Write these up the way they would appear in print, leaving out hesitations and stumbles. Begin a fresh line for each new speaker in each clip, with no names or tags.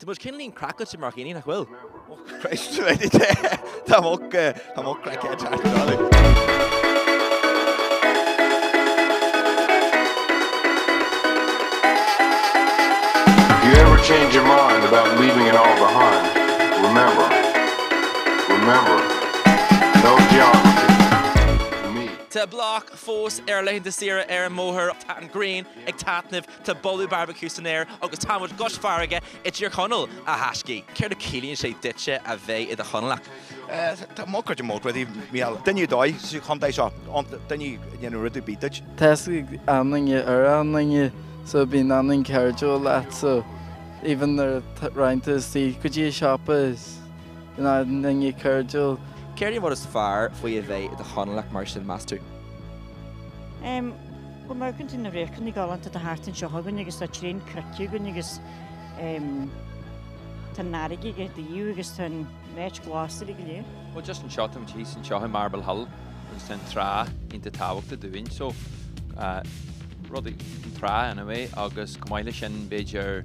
Tá muid cinlín cracú sin mar chéine nach bhfuil.
Christ, tá mo crackhead darling.
If you ever change your mind about leaving it all behind, remember, no geography. Me.
Tá blach fós leithin de sira an móthir an Green ag tatnamh tá bolú barbecue san air agus támuid gois farige idir chonal a hasci. Céir na cílíonn sé ditse a bheith i a chonalach.
Tá mo chuid mód wedi míal. Denú dóid sú chundéis seo, denú dhéanú rudú bíteid.
Tás anlinge anlinge so bhín anling ceirú leat so even ar reintas tí go dtí shopas na ninge ceirú.
Céirí bhd is fearr faoi a bheith i a chonalach mar sin master.
Go mar cinn na réchan í galanta a hátain seo hagann agus tá trín criciúgan agus tá náige go dtíú agus tan méid gláasta go léir.
Well, just an shot am cheese and shot Marble Hull was then tra into Tawak to doing so Roddy tra anyway August Kamaila Shin Bejer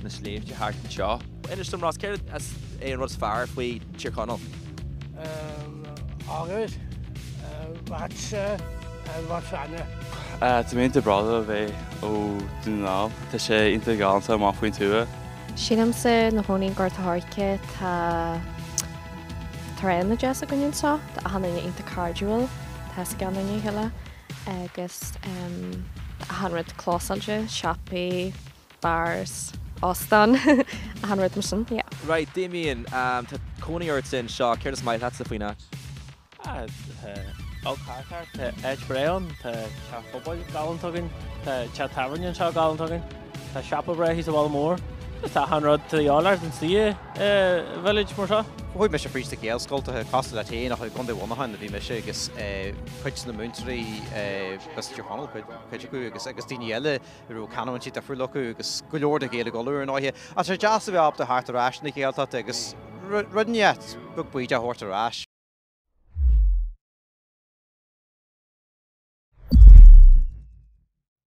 na slave to heart and shaw.
Interesting Ross Céir as é an rud is fearr faoi tír chonal.
Agad, wat fanne.
Tá mé de brada bheith ó dúná Tá sé integranta má faoin túa.
Sínam sa na hnaín gortathce tá na jazz a gonn seo a hanna intercardual tá gannaí heile agus a hanrad chlósáilte, siapaí, bars, Ostan a hanrad mar yeah.
Right, Damien, tá cónaíart sin seo céir is maith leat a faoine.
Alcarcar, tá Edge Brown, tá Chapabal galantógan, tá Chataranian seo galantógan, tá Chapa Brehís a bhil mór, tá hanrad tíálar an sí village mar seo.
Bhuaid me sé prísta géalscoilta casta le téana nach chun bhhain a bhí me sé agus chuid na múntarí gus Johanal chuid acu agus daoine eile ru canhain siad a friúlacu agus go leor a géad goúir an áithe. A sé deasa bheith ab de háart arás na chéalta agus rudneat bu buide a thuirt arás.